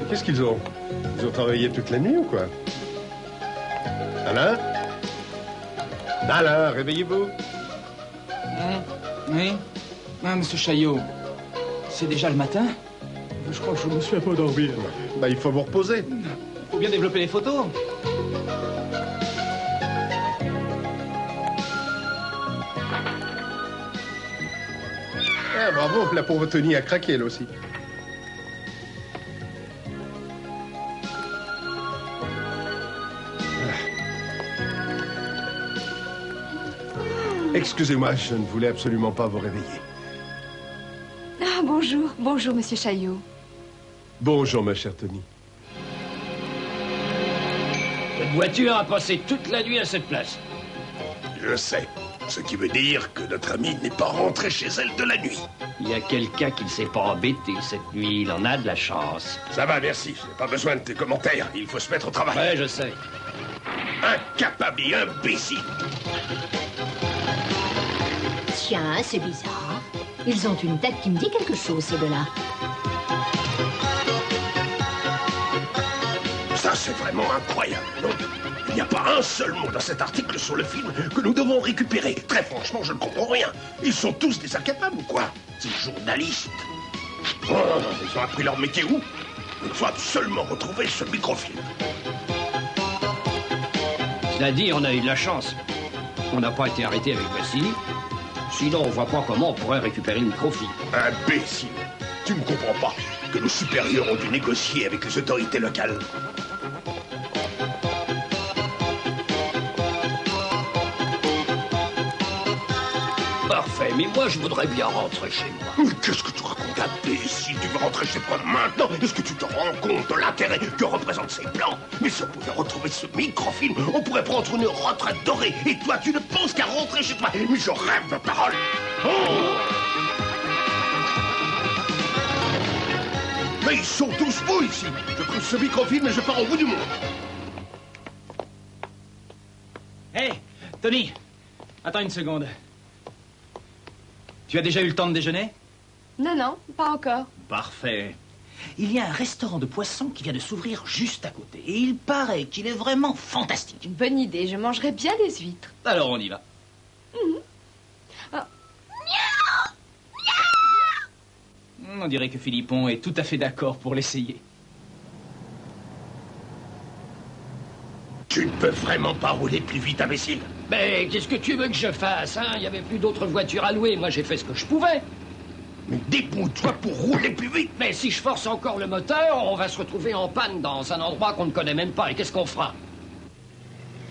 Qu'est-ce qu'ils ont? Ils ont travaillé toute la nuit ou quoi? Alain? Alain, réveillez-vous. Oui? Ah, monsieur Chaillot, c'est déjà le matin? Je crois que je me suis un peu endormi. Bah, il faut vous reposer. Il faut bien développer les photos. Ah, bravo, la pauvre Tony a craqué, elle aussi. Excusez-moi, je ne voulais absolument pas vous réveiller. Ah, bonjour. Bonjour, monsieur Chaillot. Bonjour, ma chère Tony. Cette voiture a passé toute la nuit à cette place. Je sais. Ce qui veut dire que notre ami n'est pas rentré chez elle de la nuit. Il y a quelqu'un qui ne s'est pas embêté cette nuit. Il en a de la chance. Ça va, merci. Je n'ai pas besoin de tes commentaires. Il faut se mettre au travail. Ouais, je sais. Incapable et imbécile. Tiens, c'est bizarre. Ils ont une tête qui me dit quelque chose, ces deux-là. Ça, c'est vraiment incroyable, non? Il n'y a pas un seul mot dans cet article sur le film que nous devons récupérer. Très franchement, je ne comprends rien. Ils sont tous des incapables ou quoi? Ces journalistes. Oh, ils ont appris leur métier où? Il faut absolument retrouver ce microfilm. Cela dit, on a eu de la chance. On n'a pas été arrêté avec Vassili. Sinon, on voit pas comment on pourrait récupérer le microfilm. Imbécile. Tu ne comprends pas que nos supérieurs ont dû négocier avec les autorités locales. Parfait, mais moi, je voudrais bien rentrer chez moi. Mais qu'est-ce que tu racontes, imbécile? Tu veux rentrer chez toi maintenant? Est-ce que tu te rends compte de l'intérêt que représentent ces plans? Mais si on pouvait retrouver ce microfilm, on pourrait prendre une retraite dorée. Et toi, tu ne penses qu'à rentrer chez toi? Mais je rêve de parole. Oh! Mais ils sont tous fous ici. Je trouve ce microfilm et je pars au bout du monde. Hé, Tony, attends une seconde. Tu as déjà eu le temps de déjeuner? Non, non, pas encore. Parfait. Il y a un restaurant de poissons qui vient de s'ouvrir juste à côté. Et il paraît qu'il est vraiment fantastique. Une bonne idée, je mangerai bien des huîtres. Alors on y va. On dirait que Philippon est tout à fait d'accord pour l'essayer. Tu ne peux vraiment pas rouler plus vite, imbécile. Mais qu'est-ce que tu veux que je fasse, hein? Il n'y avait plus d'autres voitures à louer. Moi, j'ai fait ce que je pouvais. Mais débrouille-toi pour rouler plus vite. Mais si je force encore le moteur, on va se retrouver en panne dans un endroit qu'on ne connaît même pas. Et qu'est-ce qu'on fera?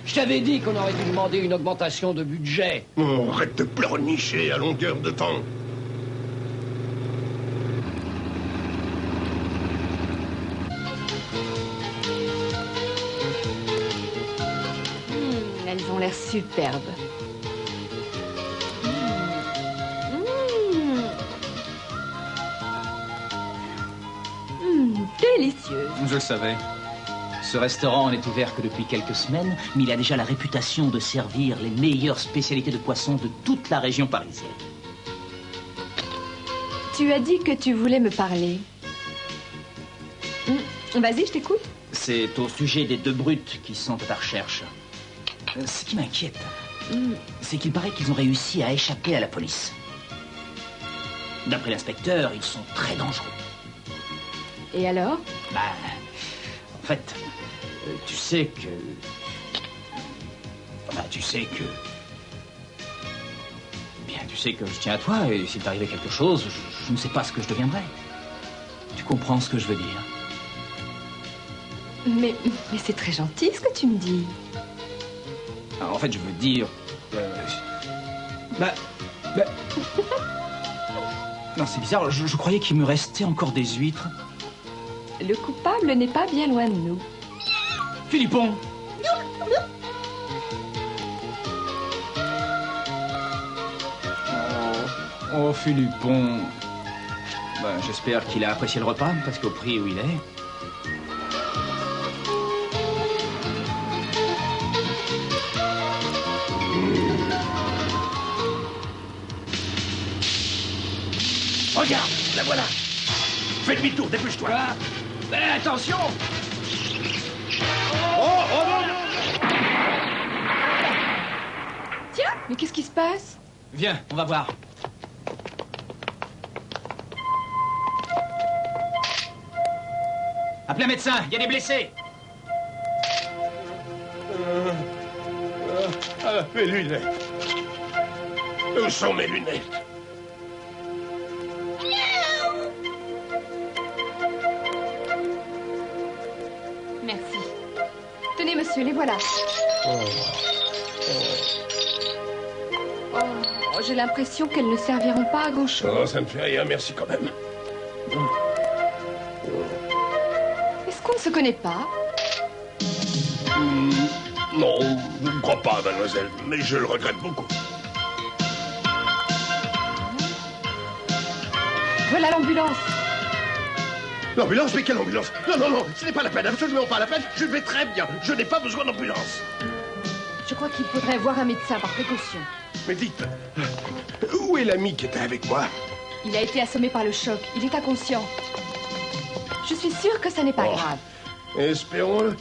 Je t'avais dit qu'on aurait dû demander une augmentation de budget. Oh, arrête de pleurnicher à longueur de temps. Elles ont l'air superbes. Délicieuses. Je le savais. Ce restaurant n'est ouvert que depuis quelques semaines, mais il a déjà la réputation de servir les meilleures spécialités de poissons de toute la région parisienne. Tu as dit que tu voulais me parler. Vas-y, je t'écoute. C'est au sujet des deux brutes qui sont à ta recherche. Ce qui m'inquiète, c'est qu'il paraît qu'ils ont réussi à échapper à la police. D'après l'inspecteur, ils sont très dangereux. Et alors? Bah, en fait, tu sais que... Enfin, tu sais que... Bien, tu sais que je tiens à toi, et s'il t'arrivait quelque chose, je ne sais pas ce que je deviendrais. Tu comprends ce que je veux dire? Mais c'est très gentil ce que tu me dis. En fait, je veux dire... Non, c'est bizarre, je croyais qu'il me restait encore des huîtres. Le coupable n'est pas bien loin de nous. Philippon! Oh, Philippon. Ben, j'espère qu'il a apprécié le repas, parce qu'au prix où il est... Regarde, la voilà. Fais demi-tour, dépêche-toi. Attention! Tiens, mais qu'est-ce qui se passe? Viens, on va voir. Appelez un médecin, il y a des blessés. Mes lunettes. Où sont mes lunettes? Merci. Tenez, monsieur, les voilà. Oh, j'ai l'impression qu'elles ne serviront pas à grand-chose. Oh, ça ne fait rien, merci quand même. Est-ce qu'on ne se connaît pas? Non, je ne crois pas, mademoiselle, mais je le regrette beaucoup. Voilà l'ambulance. L'ambulance? Mais quelle ambulance? Non, non, non, ce n'est pas la peine, absolument pas la peine. Je vais très bien, je n'ai pas besoin d'ambulance. Je crois qu'il faudrait voir un médecin par précaution. Mais dites, où est l'ami qui était avec moi? Il a été assommé par le choc. Il est inconscient. Je suis sûre que ça n'est pas grave. Espérons-le.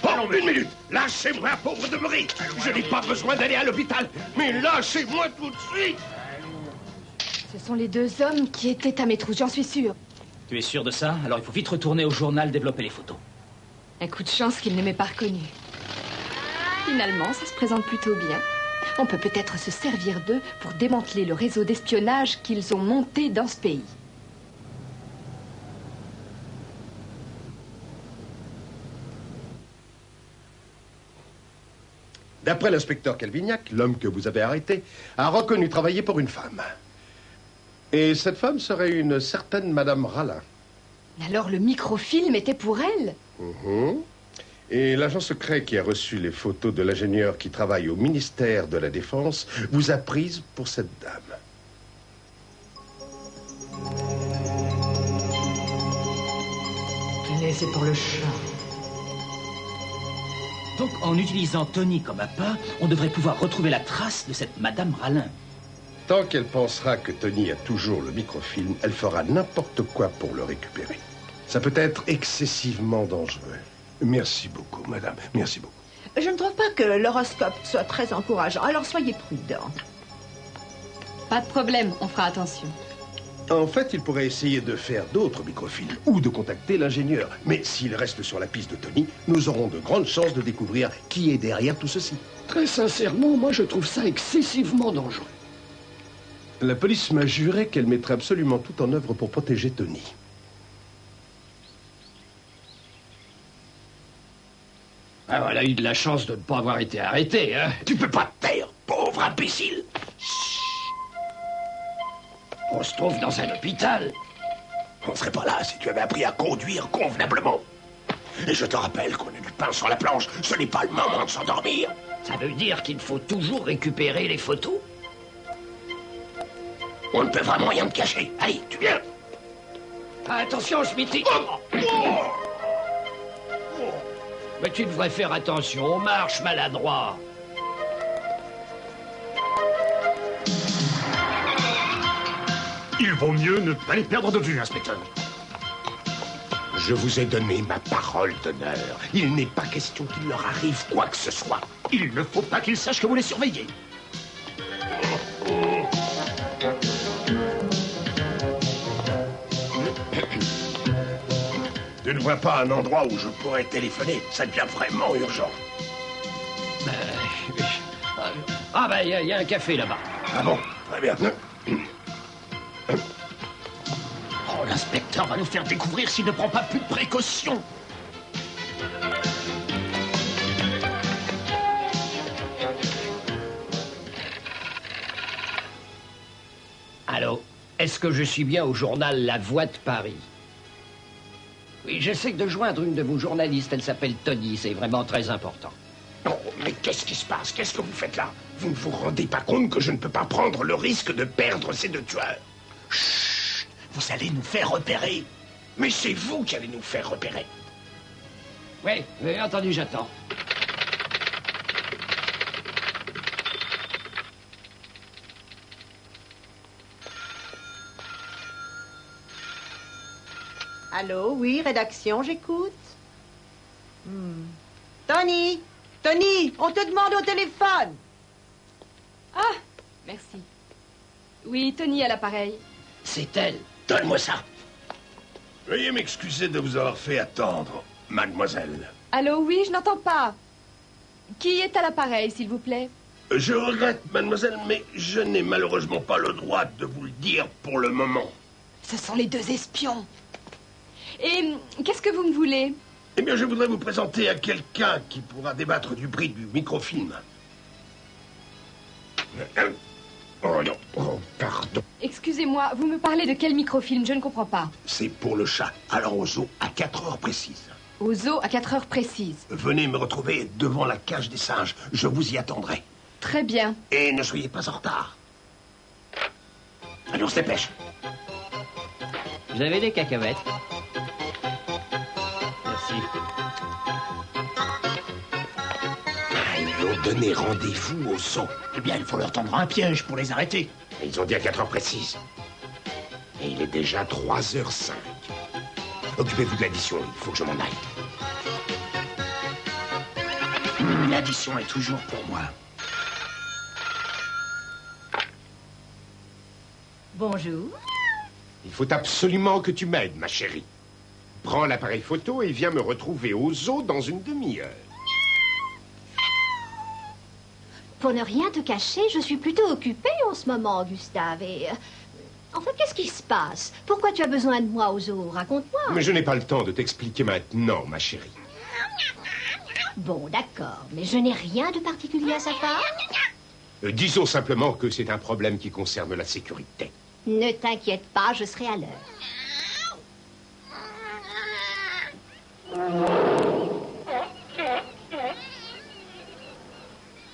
Oh, une minute! Lâchez-moi, pauvre de Maurice! Je n'ai pas besoin d'aller à l'hôpital, mais lâchez-moi tout de suite! Ce sont les deux hommes qui étaient à mes trousses, j'en suis sûre. Tu es sûr de ça? Alors il faut vite retourner au journal développer les photos. Un coup de chance qu'il ne m'ait pas reconnu. Finalement, ça se présente plutôt bien. On peut peut-être se servir d'eux pour démanteler le réseau d'espionnage qu'ils ont monté dans ce pays. D'après l'inspecteur Calvignac, l'homme que vous avez arrêté a reconnu travailler pour une femme. Et cette femme serait une certaine Madame Rallin. Alors le microfilm était pour elle? Et l'agent secret qui a reçu les photos de l'ingénieur qui travaille au ministère de la Défense vous a prise pour cette dame. Tenez, c'est pour le chat. Donc, en utilisant Tony comme appât, on devrait pouvoir retrouver la trace de cette Madame Rallin. Tant qu'elle pensera que Tony a toujours le microfilm, elle fera n'importe quoi pour le récupérer. Ça peut être excessivement dangereux. Merci beaucoup, madame. Merci beaucoup. Je ne trouve pas que l'horoscope soit très encourageant, alors soyez prudent. Pas de problème, on fera attention. En fait, il pourrait essayer de faire d'autres microfilms ou de contacter l'ingénieur. Mais s'il reste sur la piste de Tony, nous aurons de grandes chances de découvrir qui est derrière tout ceci. Très sincèrement, moi je trouve ça excessivement dangereux. La police m'a juré qu'elle mettrait absolument tout en œuvre pour protéger Tony. Ah, elle a eu de la chance de ne pas avoir été arrêtée, hein. Tu peux pas te taire, pauvre imbécile! On se trouve dans un hôpital. On serait pas là si tu avais appris à conduire convenablement. Et je te rappelle qu'on a du pain sur la planche. Ce n'est pas le moment de s'endormir. Ça veut dire qu'il faut toujours récupérer les photos? On ne peut vraiment rien te cacher. Allez, tu viens. Ah, attention, Schmitty. Mais tu devrais faire attention, on marche maladroit. Il vaut mieux ne pas les perdre de vue, inspecteur. Je vous ai donné ma parole d'honneur. Il n'est pas question qu'il leur arrive quoi que ce soit. Il ne faut pas qu'ils sachent que vous les surveillez. Tu ne vois pas un endroit où je pourrais téléphoner? Ça devient vraiment urgent. Ah, ben, il y a un café là-bas. Ah bon? Très bien. Oh, l'inspecteur va nous faire découvrir s'il ne prend pas plus de précautions. Allô? Est-ce que je suis bien au journal La Voix de Paris? Oui, j'essaie de joindre une de vos journalistes. Elle s'appelle Tony. C'est vraiment très important. Oh, mais qu'est-ce qui se passe? Qu'est-ce que vous faites là? Vous ne vous rendez pas compte que je ne peux pas prendre le risque de perdre ces deux tueurs? Chut! Vous allez nous faire repérer. Mais c'est vous qui allez nous faire repérer. Oui, entendu, j'attends. Allô, oui, rédaction, j'écoute. Tony, Tony, on te demande au téléphone. Ah, merci. Oui, Tony à l'appareil. C'est elle. Donne-moi ça. Veuillez m'excuser de vous avoir fait attendre, mademoiselle. Allô, oui, je n'entends pas. Qui est à l'appareil, s'il vous plaît? Je regrette, mademoiselle, mais je n'ai malheureusement pas le droit de vous le dire pour le moment. Ce sont les deux espions. Et qu'est-ce que vous me voulez? Eh bien, je voudrais vous présenter à quelqu'un qui pourra débattre du prix du microfilm. Oh non, oh, pardon. Excusez-moi, vous me parlez de quel microfilm? Je ne comprends pas. C'est pour le chat. Alors au zoo, à 4 heures précises. Au zoo, à 4 heures précises. Venez me retrouver devant la cage des singes. Je vous y attendrai. Très bien. Et ne soyez pas en retard. Allez, on se dépêche. Vous avez des cacahuètes? Merci. Ils ont donné rendez-vous au zoo. Eh bien, il faut leur tendre un piège pour les arrêter. Ils ont dit à 4 heures précises. Et il est déjà 3h05. Occupez-vous de l'addition, il faut que je m'en aille. L'addition est toujours pour moi. Bonjour. Il faut absolument que tu m'aides, ma chérie. Prends l'appareil photo et viens me retrouver au zoo dans une demi-heure. Pour ne rien te cacher, je suis plutôt occupée en ce moment, Gustave. Et enfin, qu'est-ce qui se passe? Pourquoi tu as besoin de moi au zoo? Raconte-moi. Mais je n'ai pas le temps de t'expliquer maintenant, ma chérie. Bon, d'accord, mais je n'ai rien de particulier à savoir. Disons simplement que c'est un problème qui concerne la sécurité. Ne t'inquiète pas, je serai à l'heure.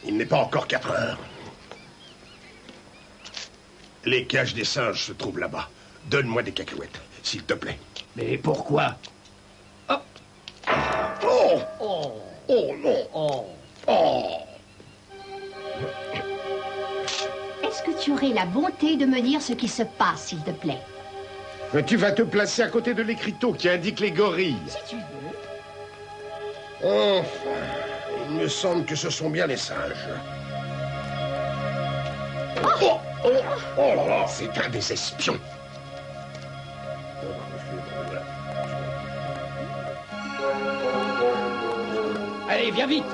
Il n'est pas encore 4 heures. Les cages des singes se trouvent là-bas. Donne-moi des cacahuètes, s'il te plaît. Mais pourquoi? Oh! Oh! Oh non! Oh. Oh! Est-ce que tu aurais la bonté de me dire ce qui se passe, s'il te plaît? Tu vas te placer à côté de l'écriteau qui indique les gorilles. Si tu veux. Enfin, il me semble que ce sont bien les singes. Oh! Oh! Oh là là! C'est un des espions. Allez, viens vite.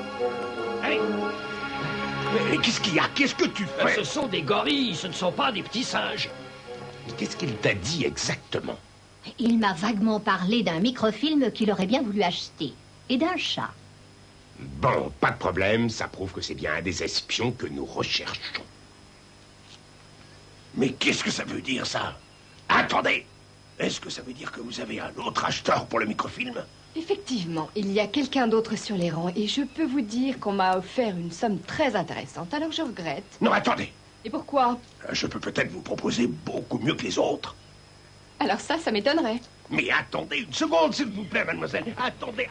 Allez. Mais qu'est-ce qu'il y a? Qu'est-ce que tu fais? Ce sont des gorilles, ce ne sont pas des petits singes. Qu'est-ce qu'il t'a dit exactement? Il m'a vaguement parlé d'un microfilm qu'il aurait bien voulu acheter. Et d'un chat. Bon, pas de problème, ça prouve que c'est bien un des espions que nous recherchons. Mais qu'est-ce que ça veut dire, ça? Attendez! Est-ce que ça veut dire que vous avez un autre acheteur pour le microfilm? Effectivement, il y a quelqu'un d'autre sur les rangs et je peux vous dire qu'on m'a offert une somme très intéressante, alors je regrette. Non, attendez! Et pourquoi? Je peux peut-être vous proposer beaucoup mieux que les autres. Alors ça m'étonnerait. Mais attendez une seconde, s'il vous plaît, mademoiselle.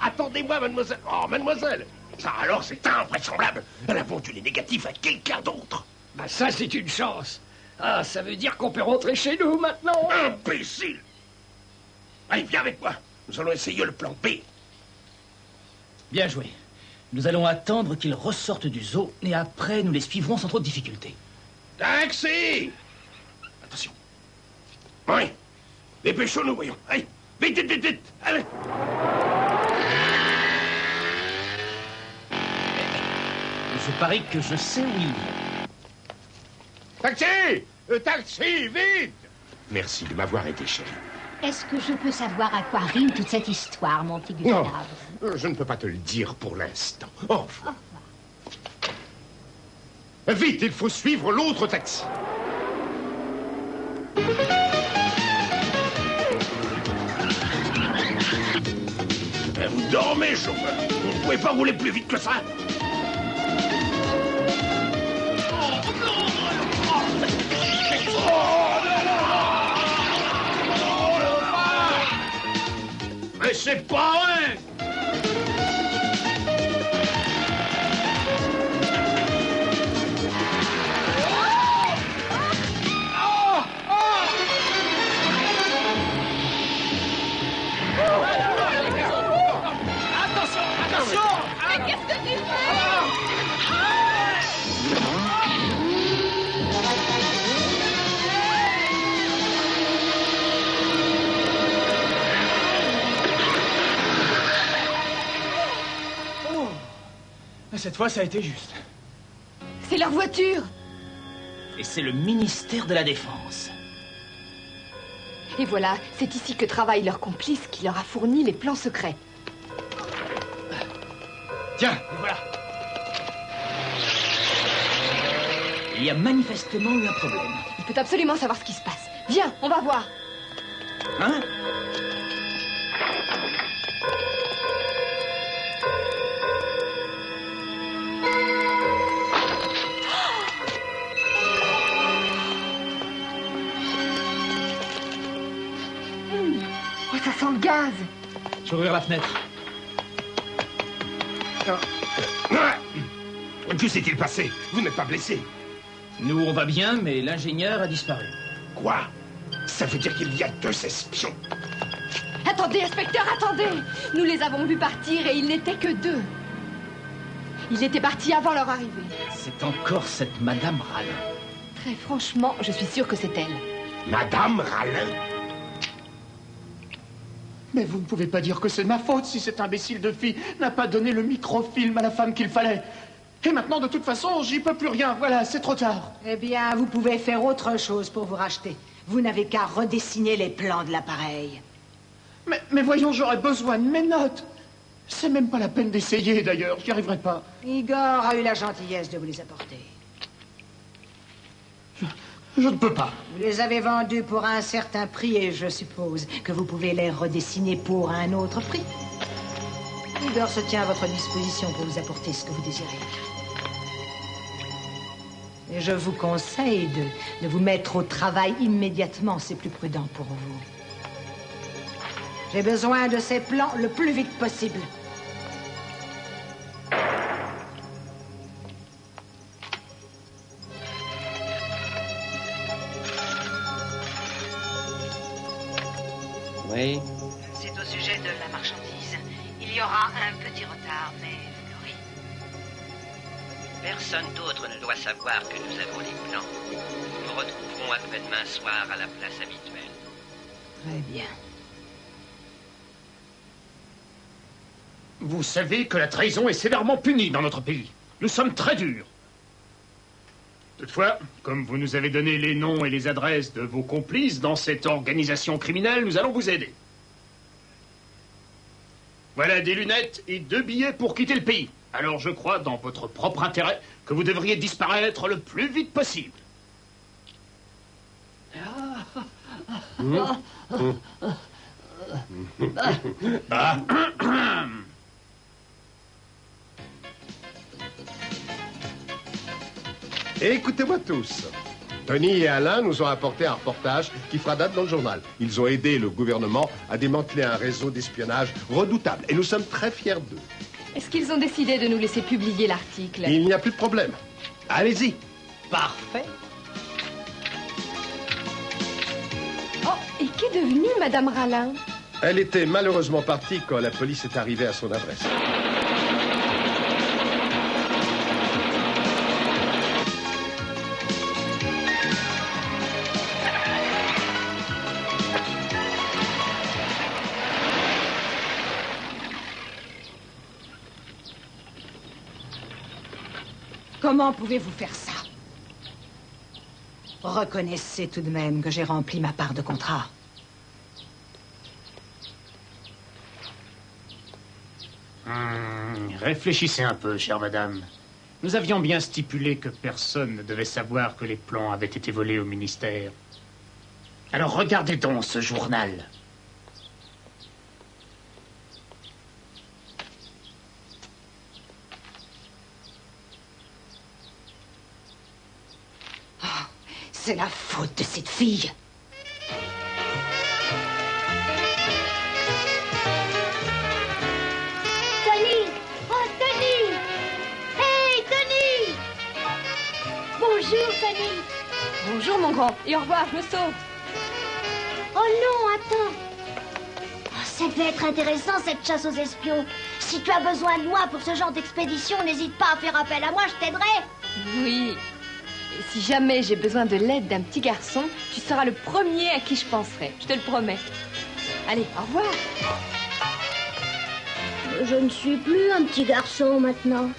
Attendez-moi, mademoiselle. Oh, mademoiselle! Ça, alors, c'est invraisemblable. Elle a vendu les négatifs à quelqu'un d'autre. Bah ça, c'est une chance. Ah, ça veut dire qu'on peut rentrer chez nous maintenant. Imbécile! Allez, viens avec moi. Nous allons essayer le plan B. Bien joué. Nous allons attendre qu'ils ressortent du zoo et après nous les suivrons sans trop de difficultés. Taxi! Attention. Oui. Dépêchons-nous, voyons. Allez, vite, vite, vite, vite. Allez. Je parie que je sais où ils vont. Taxi! Taxi, vite! Merci de m'avoir aidé, chérie. Est-ce que je peux savoir à quoi rime toute cette histoire, mon petit Non, Gustave? je ne peux pas te le dire pour l'instant. Au revoir. Vite, il faut suivre l'autre taxi. Vous dormez, chauffeur. Vous ne pouvez pas rouler plus vite que ça. Mais c'est pas vrai! Mais cette fois, ça a été juste. C'est leur voiture. Et c'est le ministère de la Défense. Et voilà, c'est ici que travaille leur complice qui leur a fourni les plans secrets. Tiens, et voilà. Il y a manifestement eu un problème. Il peut absolument savoir ce qui se passe. Viens, on va voir. Hein? Oh, ça sent le gaz. Je vais ouvrir la fenêtre. Que s'est-il passé? Vous n'êtes pas blessé? Nous, on va bien, mais l'ingénieur a disparu. Quoi? Ça veut dire qu'il y a 2 espions. Attendez, inspecteur, attendez. Nous les avons vus partir et ils n'étaient que 2. Ils étaient partis avant leur arrivée. C'est encore cette Madame Rallin. Très franchement, je suis sûre que c'est elle. Madame Rallin? Mais vous ne pouvez pas dire que c'est de ma faute si cet imbécile de fille n'a pas donné le microfilm à la femme qu'il fallait. Et maintenant, de toute façon, j'y peux plus rien. Voilà, c'est trop tard. Eh bien, vous pouvez faire autre chose pour vous racheter. Vous n'avez qu'à redessiner les plans de l'appareil. Mais voyons, j'aurais besoin de mes notes. C'est même pas la peine d'essayer, d'ailleurs. J'y arriverai pas. Igor a eu la gentillesse de vous les apporter. Je ne peux pas. Vous les avez vendus pour un certain prix et je suppose que vous pouvez les redessiner pour un autre prix. Igor se tient à votre disposition pour vous apporter ce que vous désirez. Et je vous conseille de vous mettre au travail immédiatement, c'est plus prudent pour vous. J'ai besoin de ces plans le plus vite possible. Oui. C'est au sujet de la marchandise. Il y aura un petit retard, mais vous l'aurez. Personne d'autre ne doit savoir que nous avons les plans. Nous nous retrouverons après-demain soir à la place habituelle. Très bien. Vous savez que la trahison est sévèrement punie dans notre pays. Nous sommes très durs. Toutefois, comme vous nous avez donné les noms et les adresses de vos complices dans cette organisation criminelle, nous allons vous aider. Voilà des lunettes et 2 billets pour quitter le pays. Alors je crois, dans votre propre intérêt, que vous devriez disparaître le plus vite possible. Et écoutez-moi tous. Tony et Alain nous ont apporté un reportage qui fera date dans le journal. Ils ont aidé le gouvernement à démanteler un réseau d'espionnage redoutable. Et nous sommes très fiers d'eux. Est-ce qu'ils ont décidé de nous laisser publier l'article? Il n'y a plus de problème. Allez-y. Parfait. Oh, et qu'est devenue Madame Rallin? Elle était malheureusement partie quand la police est arrivée à son adresse. Comment pouvez-vous faire ça? Reconnaissez tout de même que j'ai rempli ma part de contrat. Réfléchissez un peu, chère madame. Nous avions bien stipulé que personne ne devait savoir que les plans avaient été volés au ministère. Alors regardez donc ce journal. C'est la faute de cette fille. Tony! Oh, Tony! Hey, Tony! Bonjour, Tony! Bonjour, mon grand. Et au revoir, je me sauve. Oh non, attends! Oh, ça devait être intéressant, cette chasse aux espions. Si tu as besoin de moi pour ce genre d'expédition, n'hésite pas à faire appel à moi, je t'aiderai. Oui. Et si jamais j'ai besoin de l'aide d'un petit garçon, tu seras le premier à qui je penserai. Je te le promets. Allez, au revoir. Je ne suis plus un petit garçon maintenant.